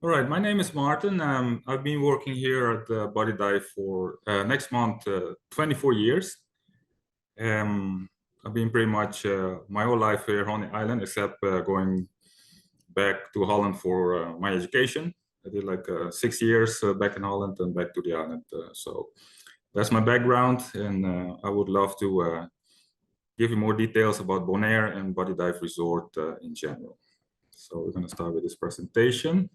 All right, my name is Martin. I've been working here at Body Dive for next month 24 years. I've been pretty much my whole life here on the island, except going back to Holland for my education. I did like 6 years back in Holland and back to the island. So that's my background, and I would love to give you more details about Bonaire and Body Dive Resort in general. So we're going to start with this presentation.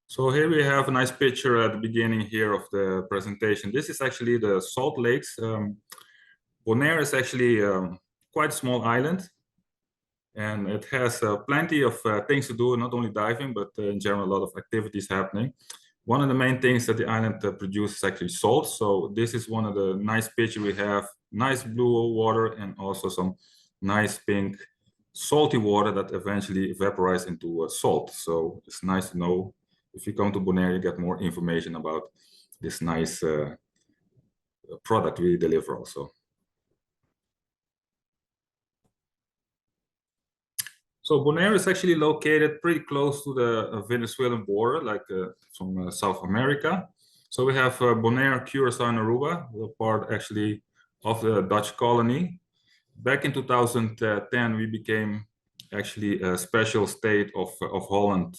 So here we have a nice picture at the beginning here of the presentation. This is actually the salt lakes. Bonaire is actually quite a small island, and it has plenty of things to do, not only diving, but in general, a lot of activities happening. One of the main things that the island produces is actually salt. So this is one of the nice pictures we have, nice blue water and also some nice pink salty water that eventually evaporates into salt. So it's nice to know. If you come to Bonaire, you get more information about this nice product we deliver also. So Bonaire is actually located pretty close to the Venezuelan border, like from South America. So we have Bonaire, Curacao, and Aruba, a part actually of the Dutch colony. Back in 2010, we became actually a special state of Holland,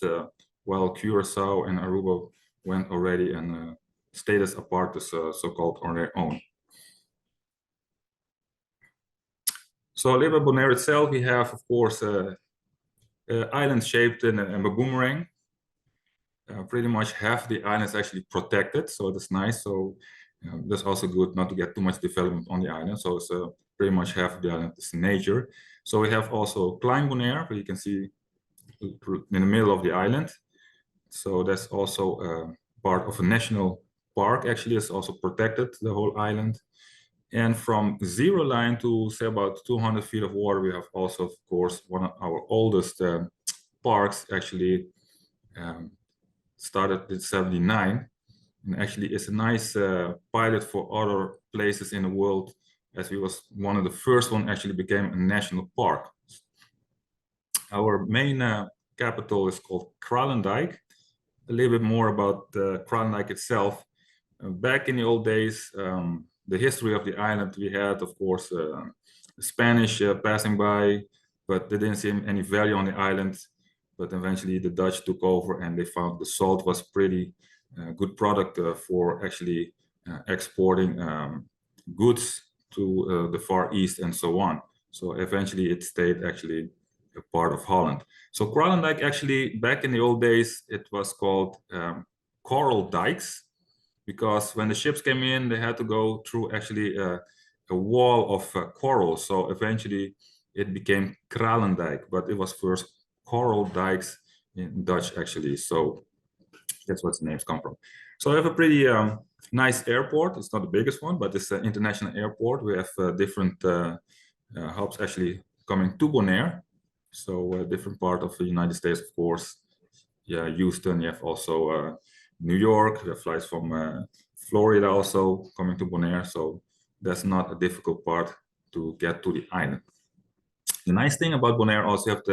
while Curacao and Aruba went already and stayed as a part, so-called on their own. So a little bit Bonaire itself, we have, of course, island shaped in a boomerang. Pretty much half the island is actually protected, so that's nice. So that's also good not to get too much development on the island. So it's pretty much half of the island is nature. So we have also Klein Bonaire, where you can see in the middle of the island. So that's also part of a national park. Actually, it's also protected, the whole island. And from zero line to say about 200 feet of water, we have also, of course, one of our oldest parks. Actually, started in '79, and actually it's a nice pilot for other places in the world, as we was one of the first one actually became a national park. Our main capital is called Kralendijk. A little bit more about Kralendijk itself. Back in the old days, the history of the island, we had, of course, the Spanish passing by, but they didn't see any value on the island. But eventually the Dutch took over and they found the salt was pretty good product for actually exporting goods to the Far East and so on. So eventually it stayed actually a part of Holland. So Kralendijk actually, back in the old days, it was called coral dikes, because when the ships came in, they had to go through actually a wall of coral. So eventually it became Kralendijk, but it was first coral dikes in Dutch actually. So that's where the names come from. So I have a pretty nice airport. It's not the biggest one, but it's an international airport. We have different hubs actually coming to Bonaire. So a different part of the United States, of course. Yeah, Houston, you have also New York, you have flights from Florida also coming to Bonaire. So that's not a difficult part to get to the island. The nice thing about Bonaire also, you have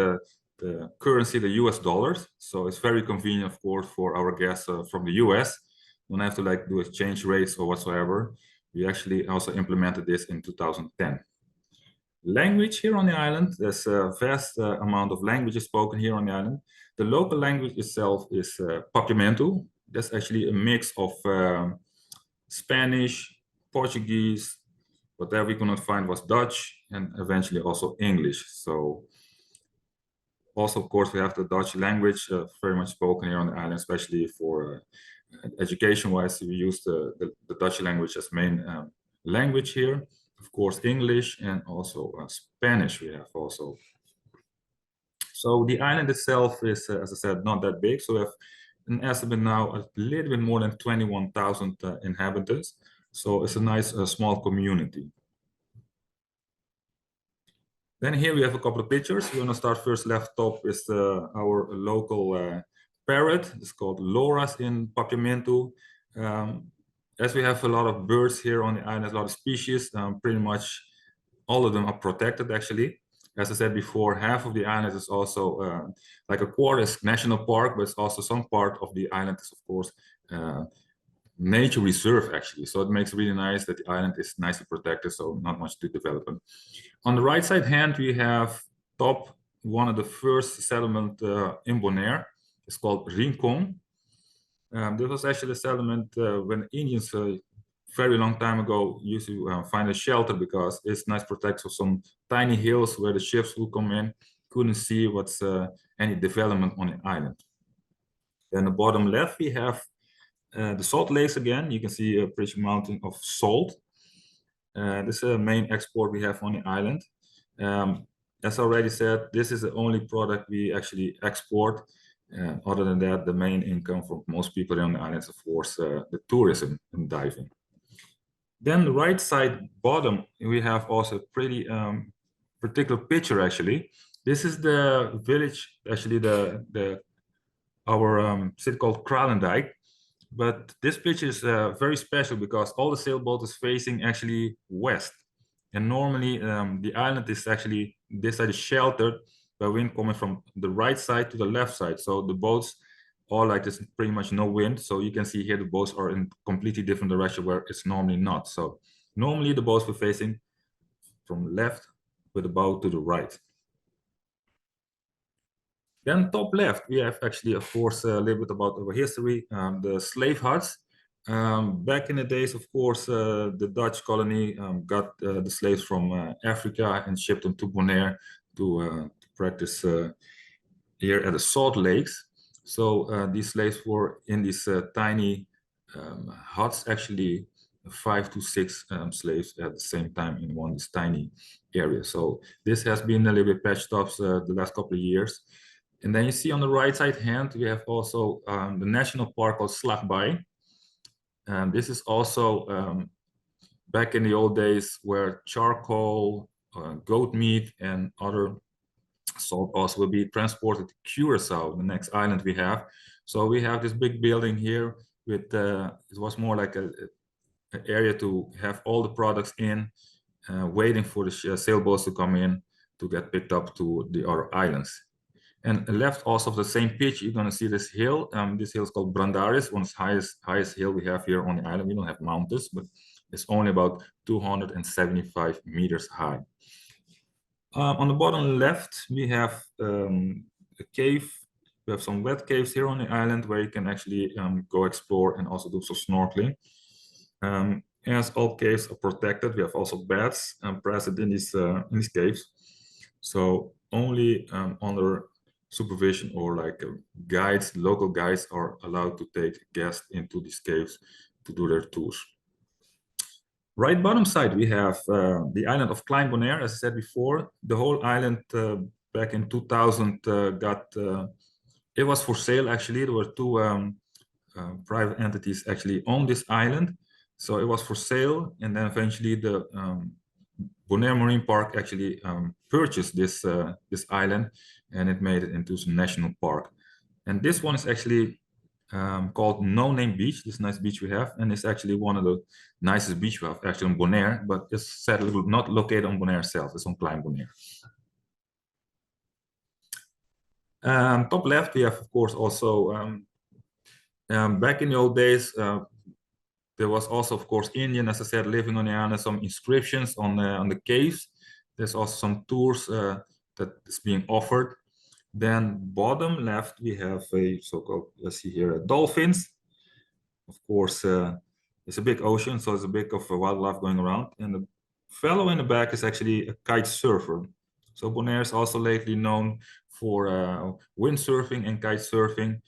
the currency, the US dollars. So it's very convenient, of course, for our guests from the US. Don't have to like do exchange rates or whatsoever. We actually also implemented this in 2010. Language here on the island, there's a vast amount of languages spoken here on the island. The local language itself is Papiamento. That's actually a mix of Spanish, Portuguese, whatever we could not find was Dutch, and eventually also English. So also, of course, we have the Dutch language very much spoken here on the island, especially for education-wise. We use the Dutch language as main language here. Of course, English and also Spanish we have also. So the island itself is, as I said, not that big. So we have an estimate now a little bit more than 21,000 inhabitants. So it's a nice small community. Then here we have a couple of pictures. We're gonna start first left top is our local parrot. It's called Loras in Papiamento. as we have a lot of birds here on the island, a lot of species, pretty much all of them are protected actually. As I said before, half of the island is also like a quarter is national park, but it's also some part of the island is of course nature reserve actually. So it makes it really nice that the island is nicely protected, so not much to development. On the right side hand, we have top, one of the first settlement in Bonaire. It's called Rincon. This was actually a settlement when Indians very long time ago used to find a shelter because it's nice protected of some tiny hills where the ships would come in, couldn't see what's any development on the island. Then the bottom left, we have the salt lakes again. You can see a pretty mountain of salt. This is the main export we have on the island. As I already said, this is the only product we actually export. Other than that, the main income for most people on the island is, of course, the tourism and diving. Then the right side bottom, we have also a pretty particular picture actually. This is the village, actually our city called Kralendijk. But this picture is very special because all the sailboat is facing actually west. And normally the island is actually, this side is sheltered by wind coming from the right side to the left side. So the boats all like this, pretty much no wind. So you can see here the boats are in completely different direction where it's normally not. So normally the boats were facing from left with the bow to the right. Then top left, we have actually, of course, a little bit about our history, the slave huts. Back in the days, of course, the Dutch colony got the slaves from Africa and shipped them to Bonaire to practice here at the salt lakes. So these slaves were in these tiny huts, actually 5 to 6 slaves at the same time in one this tiny area. So this has been a little bit patched up the last couple of years. And then you see on the right side hand, we have also the national park called Slagbij. And this is also back in the old days where charcoal, goat meat, and other salt also will be transported to Curacao, the next island we have. So we have this big building here with, it was more like an area to have all the products in, waiting for the sailboats to come in to get picked up to the other islands. And left also of the same pitch, you're going to see this hill. This hill is called Brandaris, one of the highest hill we have here on the island. We don't have mountains, but it's only about 275 meters high. On the bottom left, we have a cave. We have some wet caves here on the island where you can actually go explore and also do some snorkeling. As all caves are protected, we have also bats present in these caves. So only under supervision or like guides, local guides are allowed to take guests into these caves to do their tours. Right bottom side, we have the island of Klein Bonaire. As I said before, the whole island back in 2000 it was for sale actually. There were two private entities actually on this island. So it was for sale, and then eventually the Bonaire Marine Park actually purchased this island, and it made it into a national park. And this one is actually called No Name Beach, this nice beach we have, and it's actually one of the nicest beaches we have actually on Bonaire, but it's sadly not located on Bonaire itself, it's on Klein Bonaire. Top left, we have, of course, also, back in the old days, there was also, of course, Indian, as I said, living on the island, some inscriptions on the caves. There's also some tours that is being offered. Then bottom left, we have a so-called, let's see here, dolphins. Of course, it's a big ocean, so there's a big of wildlife going around. And the fellow in the back is actually a kite surfer. So Bonaire is also lately known for windsurfing and kite surfing,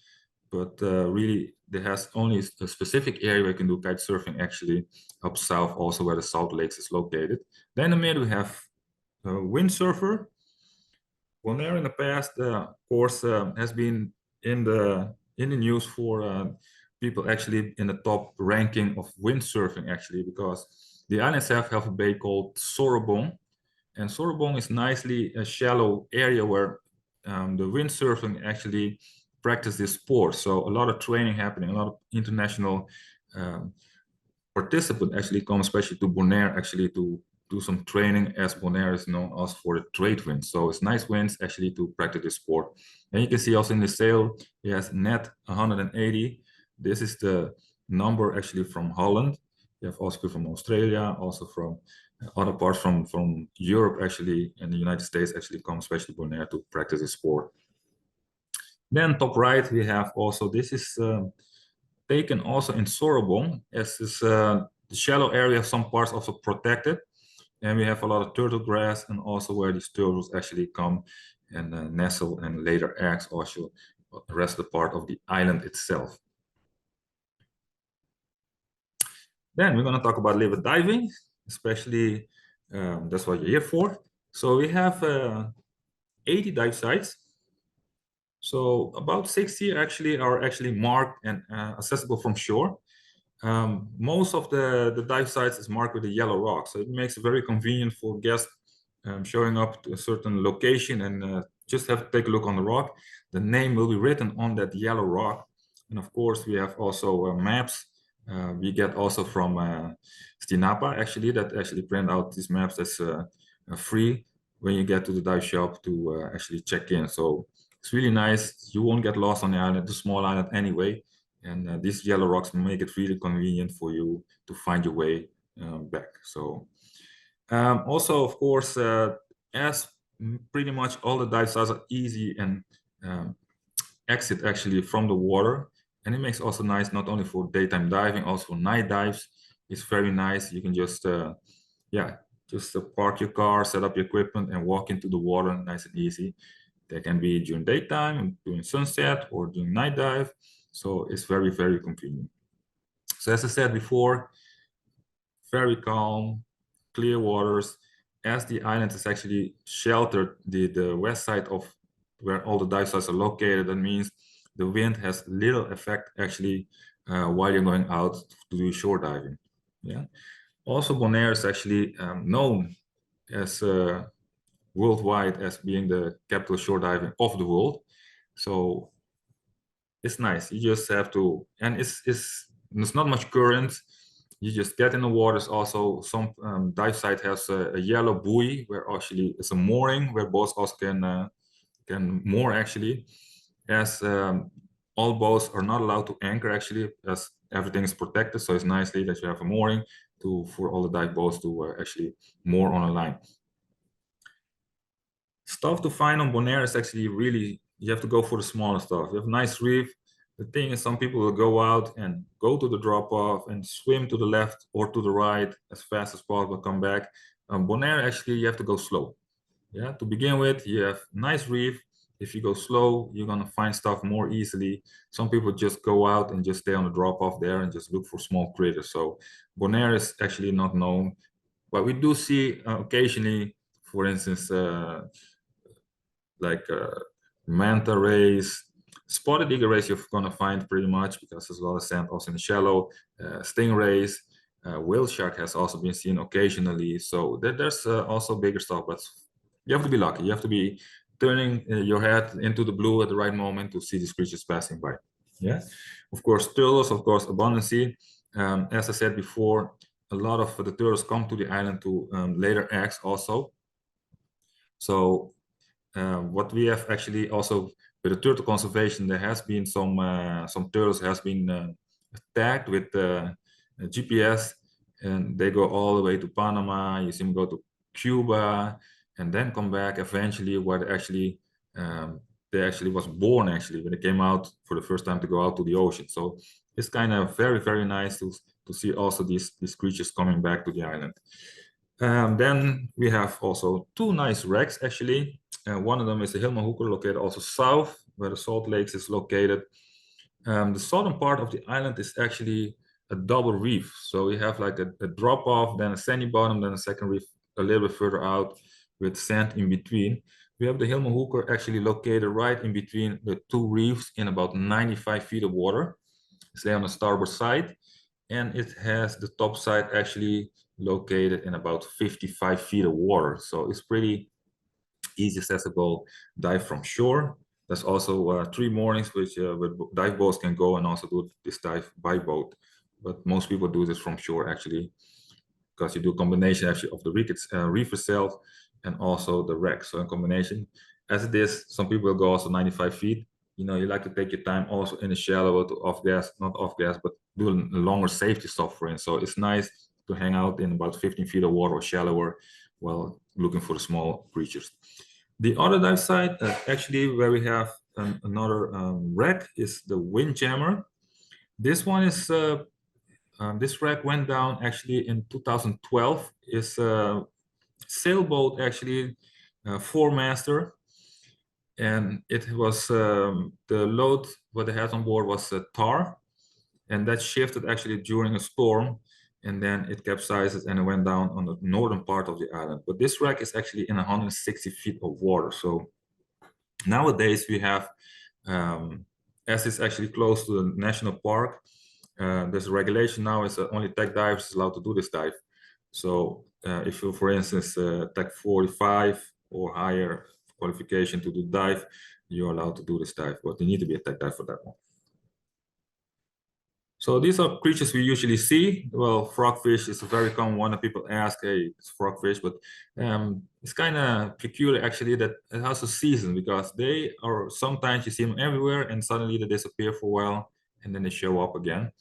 but really there has only a specific area where you can do kite surfing actually up south, also where the Salt Lakes is located. Then in the middle we have a windsurfer. Bonaire in the past, of course, has been in the news for people actually in the top ranking of windsurfing actually, because the island itself have a bay called Sorobong, and Sorobong is nicely a shallow area where the windsurfing actually practice this sport. So a lot of training happening, a lot of international participant actually come especially to Bonaire actually to do some training, as Bonaire is known also for the trade winds. So it's nice winds actually to practice this sport. And you can see also in the sail, it has net 180. This is the number actually from Holland. You have also people from Australia, also from other parts from Europe actually, and the United States actually come especially Bonaire to practice this sport. Then top right, we have also, this is taken also in Sorobong, as is the shallow area, some parts also protected. And we have a lot of turtle grass, and also where these turtles actually come and nestle and lay their eggs, also the rest of the part of the island itself. Then we're going to talk about liver diving, especially that's what you're here for. So we have 80 dive sites. So about 60 actually are actually marked and accessible from shore. Most of the dive sites is marked with a yellow rock, so it makes it very convenient for guests showing up to a certain location and just have to take a look on the rock. The name will be written on that yellow rock, and of course we have also maps. We get also from Stinapa actually, that actually print out these maps that's free when you get to the dive shop to actually check in. So it's really nice. You won't get lost on the island, it's a small island anyway. And these yellow rocks make it really convenient for you to find your way back. So also, of course, as pretty much all the dive sites are easy and exit actually from the water. And it makes also nice, not only for daytime diving, also for night dives. It's very nice. You can just, park your car, set up your equipment and walk into the water nice and easy. That can be during daytime, during sunset, or during night dive. So it's very, very convenient. So as I said before, very calm, clear waters. As the island is actually sheltered, the west side of where all the dive sites are located, that means the wind has little effect actually while you're going out to do shore diving. Yeah. Also, Bonaire is actually known as worldwide as being the capital shore diving of the world. So it's nice. You just have to, and it's not much current. You just get in the waters. Also, some dive site has a yellow buoy where actually it's a mooring where boats also can moor actually, as all boats are not allowed to anchor actually, as everything is protected. So it's nicely that you have a mooring for all the dive boats to actually moor on a line. Stuff to find on Bonaire is actually really, you have to go for the smaller stuff. You have a nice reef. The thing is, some people will go out and go to the drop-off and swim to the left or to the right as fast as possible, come back. Bonaire, actually, you have to go slow. Yeah, to begin with, you have nice reef. If you go slow, you're gonna find stuff more easily. Some people just go out and just stay on the drop-off there and just look for small critters. So Bonaire is actually not known, but we do see occasionally, for instance, like manta rays, spotted eagle rays you're gonna find pretty much because there's a lot of sand also in the shallow. Stingrays, whale shark has also been seen occasionally. So there's also bigger stuff, but you have to be lucky. You have to be turning your head into the blue at the right moment to see these creatures passing by. Yeah, of course, turtles, of course, abundancy. As I said before, a lot of the turtles come to the island to lay their eggs also. So what we have actually also with the turtle conservation, there has been some turtles has been tagged with GPS, and they go all the way to Panama. You see them go to Cuba, and then come back eventually where they actually was born actually when they came out for the first time to go out to the ocean. So it's kind of very, very nice to see also these creatures coming back to the island. Then we have also two nice wrecks actually. One of them is the Hilma Hooker, located also south, where the Salt Lakes is located. The southern part of the island is actually a double reef. So we have like a drop off, then a sandy bottom, then a second reef a little bit further out with sand in between. We have the Hilma Hooker actually located right in between the two reefs in about 95 feet of water. It's there on the starboard side, and it has the top side actually located in about 55 feet of water. So it's pretty easy accessible dive from shore. There's also 3 moorings which dive boats can go and also do this dive by boat but most people do this from shore actually, because you do a combination actually of the reef itself and also the wreck. So in combination, as it is, some people will go also 95 feet. You know, you like to take your time also in the shallow to off gas, not off gas, but do a longer safety stop for it. So it's nice to hang out in about 15 feet of water or shallower while looking for the small creatures. The other dive site, actually where we have another wreck, is the Windjammer. This one is this wreck went down actually in 2012. It's a sailboat actually, four-master, and it was the load what they had on board was tar, and that shifted actually during a storm, and then it capsized and it went down on the northern part of the island. But this wreck is actually in 160 feet of water. So nowadays we have, as it's actually close to the national park, there's a regulation now is only tech divers allowed to do this dive. So if you, for instance, tech 45 or higher qualification to do dive, you're allowed to do this dive, but you need to be a tech dive for that one. So these are creatures we usually see. Well, frogfish is a very common one that people ask, hey, it's frogfish, but it's kind of peculiar actually that it has a season, because they are, sometimes you see them everywhere and suddenly they disappear for a while and then they show up again.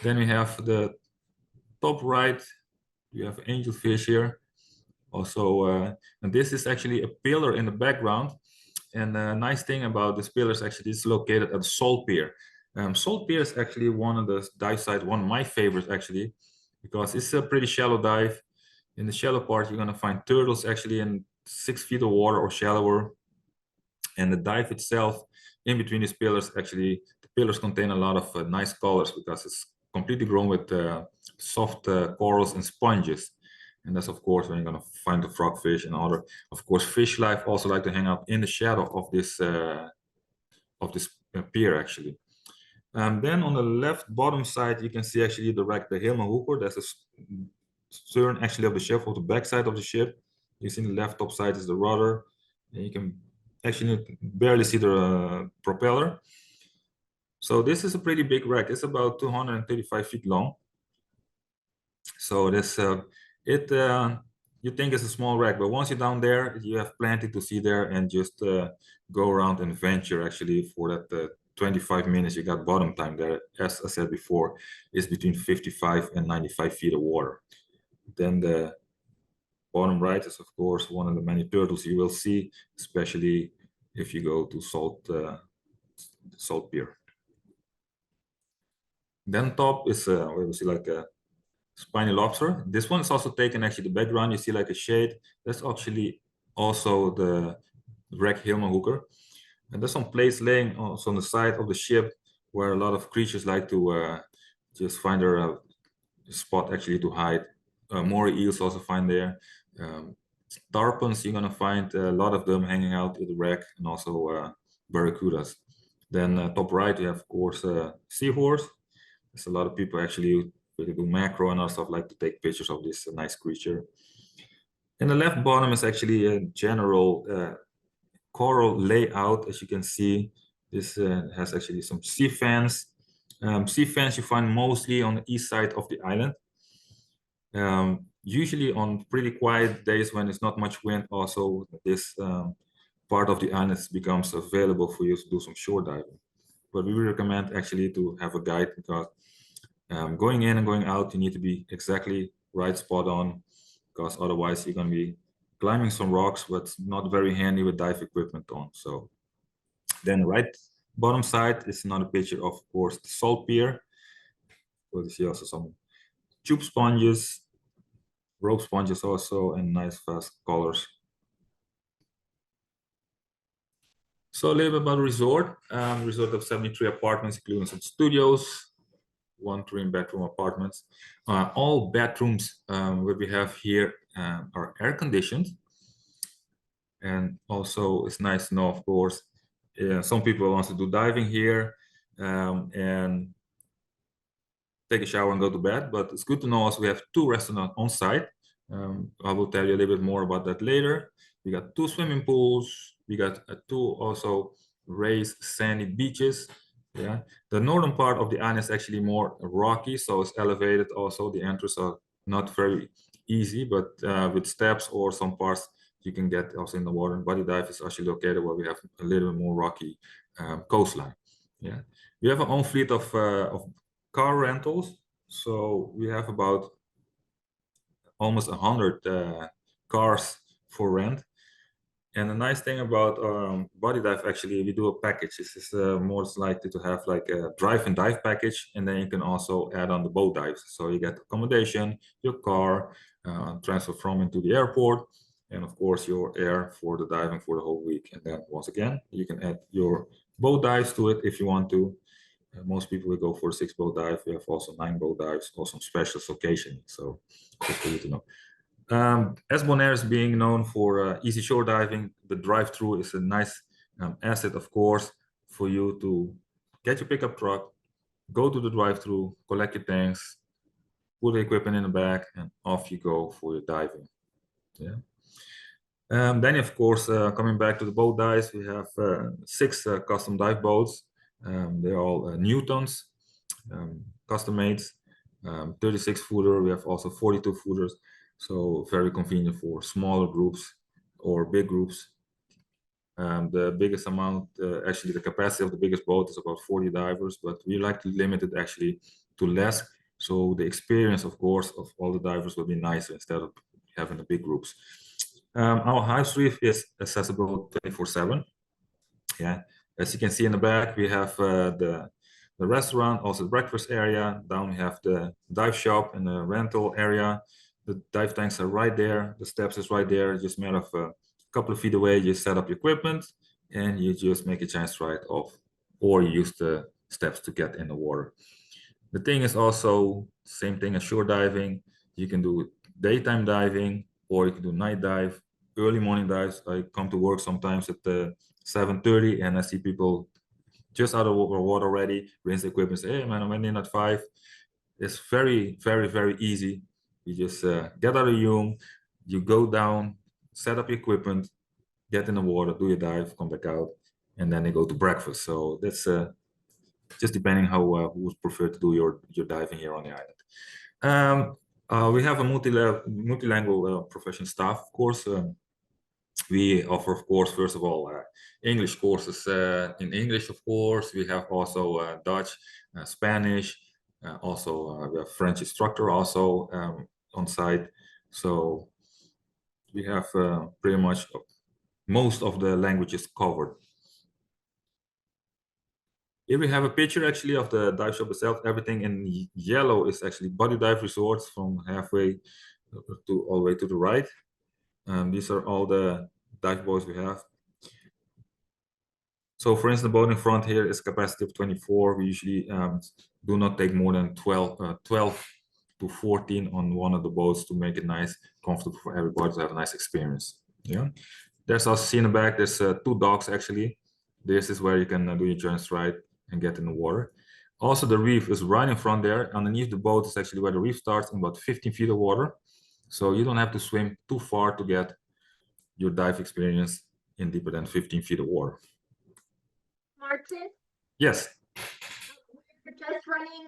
Then we have the top right, you have angelfish here. Also, and this is actually a pillar in the background. And the nice thing about this pillar is actually it's located at the salt pier. Salt pier is actually one of the dive sites, one of my favorites actually, because it's a pretty shallow dive. In the shallow part, you're gonna find turtles actually in 6 feet of water or shallower. And the dive itself, in between these pillars, actually, the pillars contain a lot of nice colors because it's completely grown with soft corals and sponges. And that's, of course, when you're going to find the frogfish and other, of course, fish life also like to hang out in the shadow of this pier, actually. Then on the left bottom side, you can see actually the wreck, the Hooker. That's the stern actually of the ship, of the back side of the ship. You see the left top side is the rudder, and you can actually barely see the propeller. So this is a pretty big wreck. It's about 235 feet long. So this you think it's a small wreck, but once you're down there, you have plenty to see there, and just go around and venture actually for that 25 minutes you got bottom time there. As I said before, is between 55 and 95 feet of water. Then the bottom right is, of course, one of the many turtles you will see, especially if you go to salt pier. Then top is where we see like a spiny lobster. This one is also taken actually the background. You see like a shade. That's actually also the wreck Hooker. And there's some place laying also on the side of the ship where a lot of creatures like to just find their spot actually to hide. More eels also find there. Tarpons, you're gonna find a lot of them hanging out in the wreck, and also barracudas. Then top right, you have, of course, seahorse. There's a lot of people actually do macro and other stuff like to take pictures of this nice creature. And the left bottom is actually a general coral layout. As you can see, this has actually some sea fans. Sea fans you find mostly on the east side of the island. Usually on pretty quiet days when it's not much wind, also this part of the island becomes available for you to do some shore diving. But we recommend actually to have a guide, because going in and going out, you need to be exactly right spot on, because otherwise you're going to be climbing some rocks, but not very handy with dive equipment on. So then right bottom side is another picture of course, the salt pier. So you see also some tube sponges, rope sponges also, and nice fast colors. So a little bit about the resort. Resort of 73 apartments, including some studios, 1 3-bedroom apartments. All bathrooms what we have here are air conditioned. And also it's nice to know, of course, some people want to do diving here and take a shower and go to bed, but it's good to know also we have 2 restaurants on site. I will tell you a little bit more about that later. We got 2 swimming pools. We got 2 also raised sandy beaches. Yeah, the northern part of the island is actually more rocky, so it's elevated. Also, the entries are not very easy, but with steps or some parts you can get also in the water. Body dive is actually located where we have a little bit more rocky coastline. Yeah, we have our own fleet of car rentals, so we have about almost 100 cars for rent. And the nice thing about body dive, actually, we do a package. This is most likely to have like a drive and dive package, and then you can also add on the boat dives. So you get accommodation, your car, transfer from into the airport, and of course your air for the diving for the whole week. And then once again, you can add your boat dives to it if you want to. Most people will go for a 6 boat dive. We have also 9 boat dives, also special occasion. So just for you to know. As Bonaire is being known for easy shore diving, the drive-through is a nice asset, of course, for you to get your pickup truck, go to the drive-through, collect your tanks, put the equipment in the back, and off you go for your diving. Yeah. Then, of course, coming back to the boat dives, we have 6 custom dive boats. They're all Newtons, custom made, 36 footer. We have also 42 footers. So very convenient for smaller groups or big groups. The biggest amount, actually the capacity of the biggest boat is about 40 divers, but we like to limit it actually to less. So the experience, of course, of all the divers will be nicer instead of having the big groups. Our house reef is accessible 24/7. Yeah, as you can see in the back, we have the restaurant, also the breakfast area. Down we have the dive shop and the rental area. The dive tanks are right there. The steps is right there. Just a matter of a couple of feet away, you set up your equipment and you just make a chance ride off, or you use the steps to get in the water. The thing is also same thing as shore diving. You can do daytime diving, or you can do night dive, early morning dives. I come to work sometimes at 7:30 and I see people just out of water already, rinse the equipment, say, hey man, I'm in at 5. It's very, very, very easy. You just get out of your room, you go down, set up your equipment, get in the water, do your dive, come back out, and then you go to breakfast. So that's just depending how who would prefer to do your diving here on the island. We have a multilingual professional staff, of course. We offer, of course, first of all, English courses in English, of course. We have also Dutch, Spanish, also we have French instructor also on site. So we have pretty much most of the languages covered. Here we have a picture actually of the dive shop itself. Everything in yellow is actually body dive resorts from halfway to all the way to the right. These are all the dive boats we have. So for instance, the boat in front here is capacity of 24. We usually do not take more than 12 to 14 on one of the boats to make it nice, comfortable for everybody to have a nice experience. Yeah. There's also, see in the back, there's 2 docks actually. This is where you can do your joint ride and get in the water. Also, the reef is right in front there. Underneath the boat is actually where the reef starts in about 15 feet of water. So you don't have to swim too far to get your dive experience in deeper than 15 feet of water. Martin? Yes. We're just running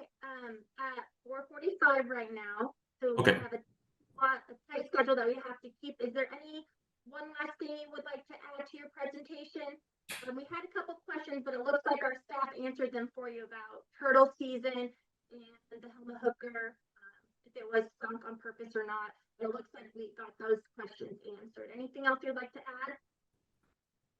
at 4:45 right now. So okay. We have a tight schedule that we have to keep. Is there any one last thing you would like to add to your presentation? We had a couple questions, but it looks like our staff answered them for you about turtle season and the helmet hooker, if it was sunk on purpose or not. It looks like we got those questions answered. Anything else you'd like to add?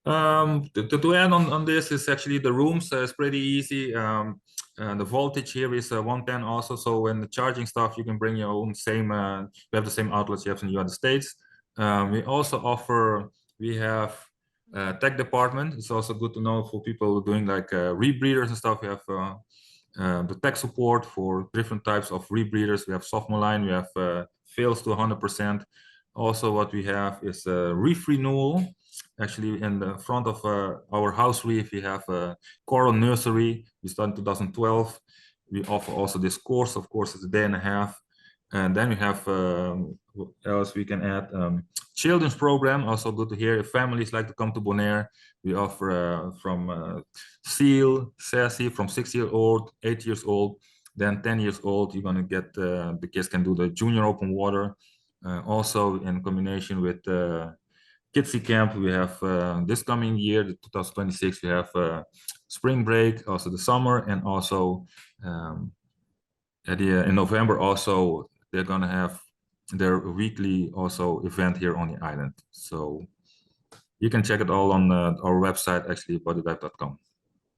To add on this is actually the rooms. It's pretty easy. The voltage here is 110 also. So when the charging stuff, you can bring your own same. We have the same outlets you have in the United States. We also offer. We have tech department. It's also good to know for people doing like rebreathers and stuff. We have the tech support for different types of rebreathers. We have sophomore line. We have fails to 100%. Also, what we have is reef renewal. Actually, in the front of our house reef, we have a coral nursery. We started in 2012. We offer also this course. Of course, it's a day and a half. And then we have what else we can add. Children's program, also good to hear. If families like to come to Bonaire, we offer from seal, sassy, from 6-year-old, 8 years old, then 10 years old. You're gonna get the kids can do the junior open water. Also in combination with Kidsy Camp, we have this coming year, 2026, we have spring break, also the summer, and also in November also they're gonna have their weekly also event here on the island. So you can check it all on our website, actually, bodydive.com.